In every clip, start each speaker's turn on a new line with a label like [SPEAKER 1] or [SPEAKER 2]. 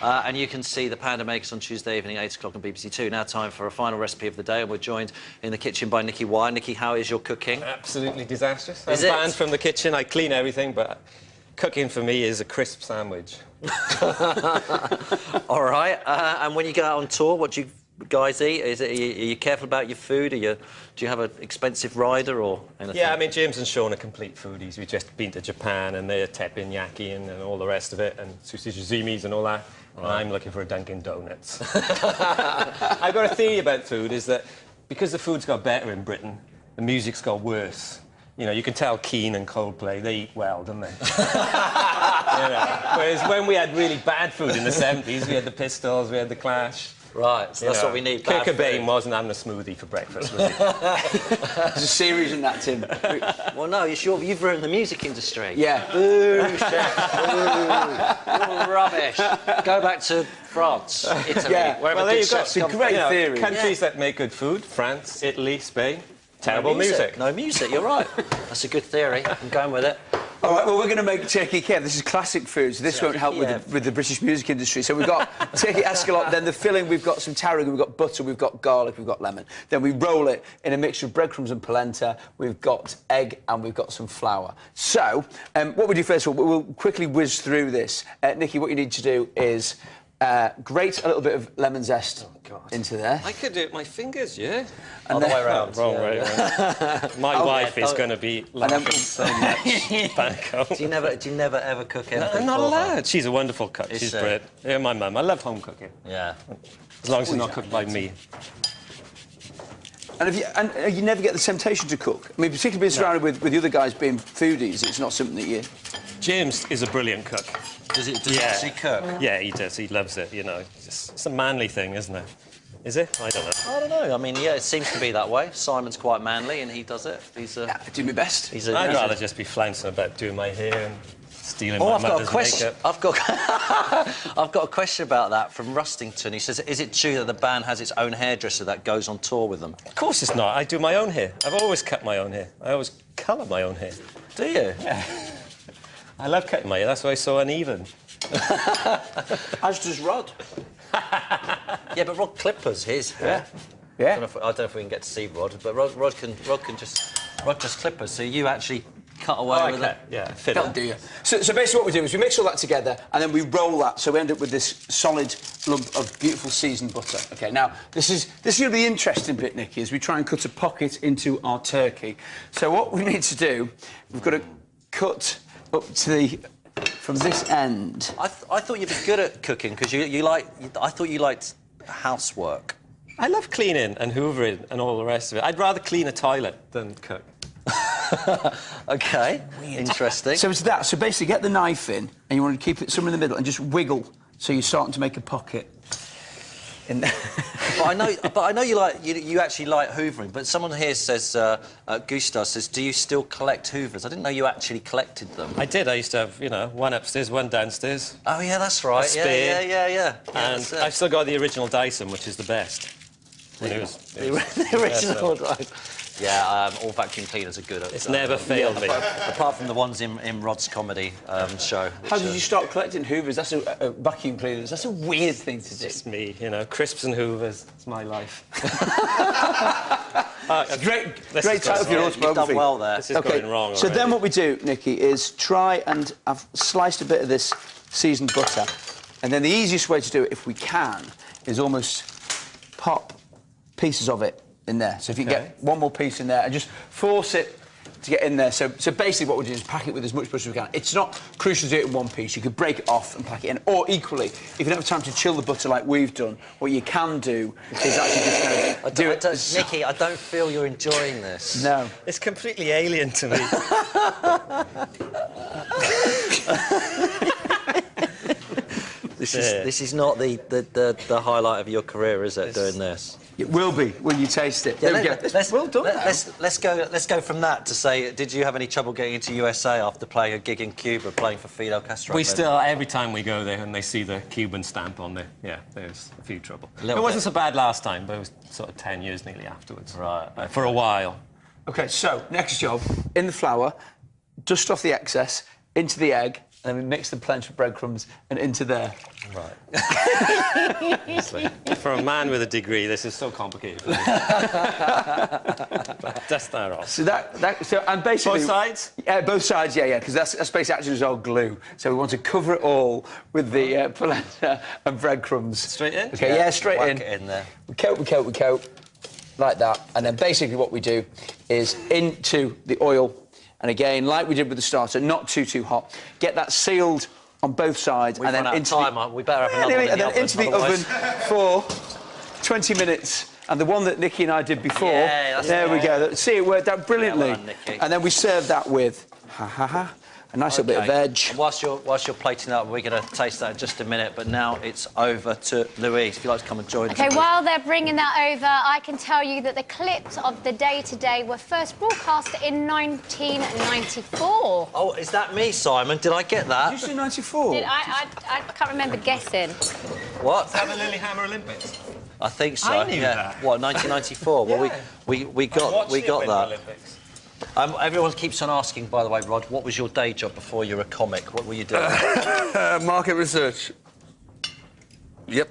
[SPEAKER 1] and you can see the Panda Makers on Tuesday evening, 8 o'clock on BBC Two. Now time for a final recipe of the day, and we're joined in the kitchen by Nikki Wire. Nikki, how is your cooking?
[SPEAKER 2] Absolutely disastrous.
[SPEAKER 1] Is
[SPEAKER 2] I'm
[SPEAKER 1] it?
[SPEAKER 2] banned from the kitchen. I clean everything, but cooking for me is a crisp sandwich.
[SPEAKER 1] All right. And when you go out on tour, what do you guys eat? Are you careful about your food? Do you have an expensive rider or anything?
[SPEAKER 2] Yeah, I mean, James and Sean are complete foodies. We've just been to Japan, and they're teppanyaki and all the rest of it, and sushi sazimis and all that. And I'm looking for a Dunkin' Donuts. I've got a theory about food, is that because the food's got better in Britain, the music's got worse. You know, you can tell Keane and Coldplay, they eat well, don't they? You know? Whereas when we had really bad food in the 70s, we had the Pistols, we had the Clash.
[SPEAKER 1] Right, so that's what we need.
[SPEAKER 2] Kurt Cobain wasn't having a smoothie for breakfast, was he?
[SPEAKER 3] There's a series in that, Tim.
[SPEAKER 1] Well, no, you've ruined the music industry.
[SPEAKER 3] Yeah.
[SPEAKER 1] Boo, chef. Boo. Rubbish. Go back to France, Italy,
[SPEAKER 3] Yeah.
[SPEAKER 1] wherever
[SPEAKER 2] Well, there
[SPEAKER 1] good
[SPEAKER 2] you've got
[SPEAKER 1] chefs
[SPEAKER 3] some
[SPEAKER 1] come
[SPEAKER 3] great
[SPEAKER 1] from.
[SPEAKER 3] theory.
[SPEAKER 2] Countries that make good food, France, Italy, Spain, terrible music.
[SPEAKER 1] No music, you're right. That's a good theory. I'm going with it.
[SPEAKER 3] All right, well, we're going to make turkey Kiev. This is classic food, so this won't help with the British music industry. So we've got turkey escalope, then the filling, we've got some tarragon, we've got butter, we've got garlic, we've got lemon. Then we roll it in a mixture of breadcrumbs and polenta. We've got egg and we've got some flour. So what we do first of all, we'll quickly whiz through this. Nikki, what you need to do is grate a little bit of lemon zest into there.
[SPEAKER 2] I could do it with my fingers, yeah?
[SPEAKER 1] And the way around.
[SPEAKER 2] Wrong way around. My wife is going to be laughing so much. Banco.
[SPEAKER 1] Do you never ever cook anything?
[SPEAKER 2] I'm not
[SPEAKER 1] for her?
[SPEAKER 2] allowed. She's a wonderful cook. She's brilliant. Yeah, my mum. I love home cooking.
[SPEAKER 1] Yeah.
[SPEAKER 2] As long as it's not cooked by me.
[SPEAKER 3] And you never get the temptation to cook? I mean, particularly being surrounded with the other guys being foodies, it's not something that you...
[SPEAKER 2] James is a brilliant cook.
[SPEAKER 1] Does he actually cook?
[SPEAKER 2] Yeah, he does. He loves it, you know. It's a manly thing, isn't it? Is it? I don't know.
[SPEAKER 1] I don't know. I mean, yeah, it seems to be that way. Simon's quite manly and he does it.
[SPEAKER 3] Yeah, I do my best.
[SPEAKER 1] I'd
[SPEAKER 2] rather just be flouncing about doing my hair and stealing my
[SPEAKER 1] I've got a
[SPEAKER 2] mother's
[SPEAKER 1] question.
[SPEAKER 2] makeup.
[SPEAKER 1] I've got a question about that from Rustington. He says, is it true that the band has its own hairdresser that goes on tour with them?
[SPEAKER 2] Of course it's not. I do my own hair. I've always cut my own hair. I always colour my own hair.
[SPEAKER 1] Do you?
[SPEAKER 2] Yeah. I love cutting my hair. That's why it's so uneven.
[SPEAKER 3] As does Rod.
[SPEAKER 1] Yeah, but Rod clippers his hair.
[SPEAKER 3] Yeah.
[SPEAKER 1] I don't know if we can get to see Rod, but Rod just clippers. So you actually cut away with it.
[SPEAKER 2] Yeah, fit
[SPEAKER 3] That'll
[SPEAKER 2] it.
[SPEAKER 3] do you. So basically what we do is we mix all that together and then we roll that, so we end up with this solid lump of beautiful seasoned butter. OK, now, this is going to be the interesting bit, Nikki, as we try and cut a pocket into our turkey. So what we need to do, we've got to cut up to the... from this end.
[SPEAKER 1] I thought you'd be good at cooking because I thought you liked housework.
[SPEAKER 2] I love cleaning and hoovering and all the rest of it. I'd rather clean a toilet than cook.
[SPEAKER 1] OK, interesting.
[SPEAKER 3] So it's that. So basically, get the knife in, and you want to keep it somewhere in the middle, and just wiggle, so you're starting to make a pocket.
[SPEAKER 1] But I know you actually like hoovering. But someone here says, Gustav says, do you still collect hoovers? I didn't know you actually collected them.
[SPEAKER 2] I did. I used to have, you know, one upstairs, one downstairs.
[SPEAKER 1] Oh yeah, that's right.
[SPEAKER 2] A spare.
[SPEAKER 1] Yeah.
[SPEAKER 2] And I've still got the original Dyson, which is the best. When it was
[SPEAKER 1] the original Dyson. Yeah, all vacuum cleaners are good at...
[SPEAKER 2] It's never failed me.
[SPEAKER 1] Apart from the ones in Rod's comedy show.
[SPEAKER 3] How did you start collecting hoovers? That's a vacuum cleaners. That's a weird thing to do.
[SPEAKER 2] It's me, you know, crisps and hoovers. It's my life.
[SPEAKER 3] Great title for your autobiography.
[SPEAKER 1] You've done well there.
[SPEAKER 2] This is going wrong already.
[SPEAKER 3] So then what we do, Nikki, is try and... I've sliced a bit of this seasoned butter, and then the easiest way to do it, if we can, is almost pop pieces of it in there. So if you get one more piece in there and just force it to get in there. So basically what we do is pack it with as much butter as we can. It's not crucial to do it in one piece. You could break it off and pack it in. Or equally, if you don't have time to chill the butter like we've done, what you can do is actually just kind of do it.
[SPEAKER 1] Nikki, I don't feel you're enjoying this.
[SPEAKER 3] No.
[SPEAKER 2] It's completely alien to me.
[SPEAKER 1] This is not the highlight of your career, is it? Doing this.
[SPEAKER 3] It will be when you taste it.
[SPEAKER 1] Yeah,
[SPEAKER 3] there we go. Well done.
[SPEAKER 1] Let's go from that to say, did you have any trouble getting into USA after playing a gig in Cuba, playing for Fidel Castro?
[SPEAKER 2] We still, every time we go there and they see the Cuban stamp on there, yeah, there's a few trouble. It wasn't so bad last time, but it was sort of 10 years nearly afterwards.
[SPEAKER 1] Right.
[SPEAKER 2] For a while.
[SPEAKER 3] OK, so, next job, in the flour, dust off the excess, into the egg, and then we mix the planch with breadcrumbs and into there.
[SPEAKER 2] Right. Honestly, for a man with a degree, this is so complicated for me. But dust that off.
[SPEAKER 3] So and basically...
[SPEAKER 2] Both sides?
[SPEAKER 3] Yeah, both sides, yeah, because that's basically acting as our glue. So we want to cover it all with the polenta and breadcrumbs.
[SPEAKER 2] Straight in?
[SPEAKER 3] OK, yeah, straight in.
[SPEAKER 1] Whack it in there.
[SPEAKER 3] We coat, like that. And then basically what we do is into the oil. And again, like we did with the starter, not too hot. Get that sealed on both sides.
[SPEAKER 1] We've
[SPEAKER 3] and then
[SPEAKER 1] run out
[SPEAKER 3] into
[SPEAKER 1] of time. We better have another one in
[SPEAKER 3] and
[SPEAKER 1] the
[SPEAKER 3] then
[SPEAKER 1] oven,
[SPEAKER 3] into the
[SPEAKER 1] otherwise.
[SPEAKER 3] oven for 20 minutes. And the one that Nikki and I did before,
[SPEAKER 1] Yeah,
[SPEAKER 3] there we go. See, it worked out brilliantly.
[SPEAKER 1] Yeah, well done, Nikki.
[SPEAKER 3] And then we serve that with, a nice little bit of veg.
[SPEAKER 1] And whilst you're plating up, we're going to taste that in just a minute. But now it's over to Louise. If you'd like to come and join us.
[SPEAKER 4] OK, while they're bringing that over, I can tell you that the clips of the day today were first broadcast in 1994.
[SPEAKER 1] Oh, is that me, Simon? Did I get that?
[SPEAKER 3] Did you say 94?
[SPEAKER 4] I can't remember guessing.
[SPEAKER 1] What?
[SPEAKER 2] Is that the Lillehammer Olympics?
[SPEAKER 1] I think so.
[SPEAKER 2] I knew that.
[SPEAKER 1] What, 1994?
[SPEAKER 2] Yeah.
[SPEAKER 1] Well, we got
[SPEAKER 2] the Winter
[SPEAKER 1] that.
[SPEAKER 2] Olympics.
[SPEAKER 1] Everyone keeps on asking, by the way, Rod, what was your day job before you were a comic? What were you doing?
[SPEAKER 5] Market research. Yep.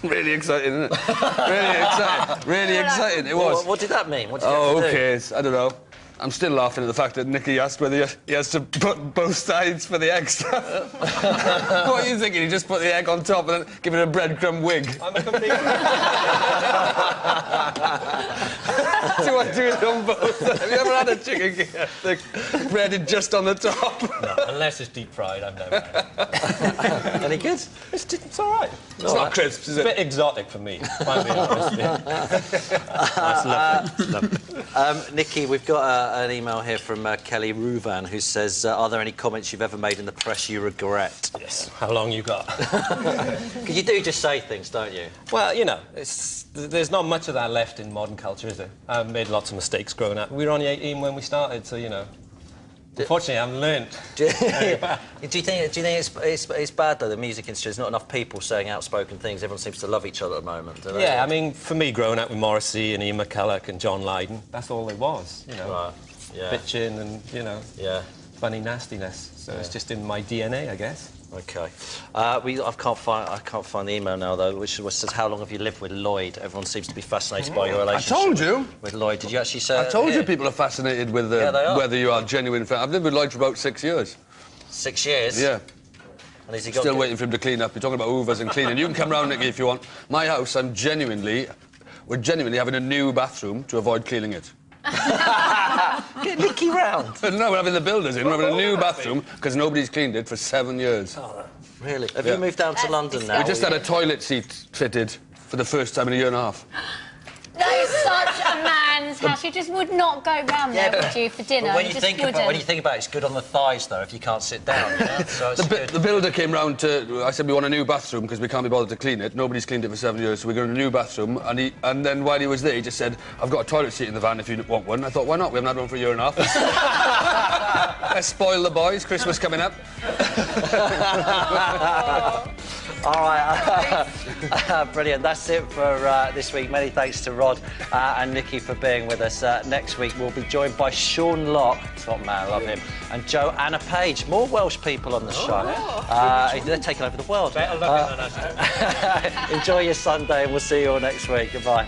[SPEAKER 5] Really exciting, isn't it? Really exciting. Really exciting. It was.
[SPEAKER 1] What did that mean? What did you have to do?
[SPEAKER 5] OK. I don't know. I'm still laughing at the fact that Nicky asked whether he has to put both sides for the egg stuff. What are you thinking? You just put the egg on top and then give it a breadcrumb wig?
[SPEAKER 2] I'm a complete...
[SPEAKER 5] Do I do it on both? Have you ever had a chicken the breaded just on the top?
[SPEAKER 2] No, unless it's deep fried, I've never had it.
[SPEAKER 1] Any good?
[SPEAKER 2] It's all right.
[SPEAKER 5] It's not crisps, is
[SPEAKER 2] It's a
[SPEAKER 5] it?
[SPEAKER 2] bit exotic for me, if I'm being honest. That's lovely.
[SPEAKER 1] Nikki, we've got an email here from Kelly Ruvan who says, are there any comments you've ever made in the press you regret?
[SPEAKER 2] Yes. How long you got?
[SPEAKER 1] Because you do just say things, don't you?
[SPEAKER 2] Well, you know, there's not much of that left in modern culture, is there? I've made lots of mistakes growing up. We were only 18 when we started, so, you know... Unfortunately, I've learned.
[SPEAKER 1] Do you think it's bad, though, the music industry? There's not enough people saying outspoken things. Everyone seems to love each other at the moment, don't they?
[SPEAKER 2] Yeah, I mean, for me, growing up with Morrissey and Ian McCulloch and John Lydon, that's all it was, you know.
[SPEAKER 1] Right. Yeah.
[SPEAKER 2] Bitching and, you know, funny nastiness. So it's just in my DNA, I guess.
[SPEAKER 1] OK. I can't find the email now, though, which says, how long have you lived with Lloyd? Everyone seems to be fascinated by your relationship.
[SPEAKER 5] I told you.
[SPEAKER 1] With Lloyd. Did you actually say
[SPEAKER 5] I told you people are fascinated with whether you are a genuine fan. I've lived with Lloyd for about 6 years.
[SPEAKER 1] 6 years?
[SPEAKER 5] Yeah.
[SPEAKER 1] And has he got
[SPEAKER 5] Still waiting for him to clean up. You're talking about hoovers and cleaning. You can come round, Nicky, if you want. My house, we're genuinely having a new bathroom to avoid cleaning it.
[SPEAKER 1] Get Nicky round.
[SPEAKER 5] No, we're having the builders in. We're having a new bathroom because nobody's cleaned it for 7 years.
[SPEAKER 1] Oh, really? Have you moved down to London now?
[SPEAKER 5] We just had a toilet seat fitted for the first time in a year and a half.
[SPEAKER 4] That is such a man's house. You just would not go round there, would you, for dinner?
[SPEAKER 1] But when you
[SPEAKER 4] just
[SPEAKER 1] think
[SPEAKER 4] wouldn't.
[SPEAKER 1] about it, it's good on the thighs, though, if you can't sit down, you know? So it's good.
[SPEAKER 5] The builder came round to... I said, we want a new bathroom because we can't be bothered to clean it. Nobody's cleaned it for 7 years, so we're going to a new bathroom. And then while he was there, he just said, I've got a toilet seat in the van if you want one. I thought, why not? We haven't had one for a year and a half. Let's spoil the boys. Christmas coming up.
[SPEAKER 1] All right, brilliant. That's it for this week. Many thanks to Rod and Nikki for being with us. Next week, we'll be joined by Sean Locke, top man, love him, and Joanna Page. More Welsh people on the show. They're taking over the world.
[SPEAKER 2] Better looking than us.
[SPEAKER 1] Enjoy your Sunday, and we'll see you all next week. Goodbye.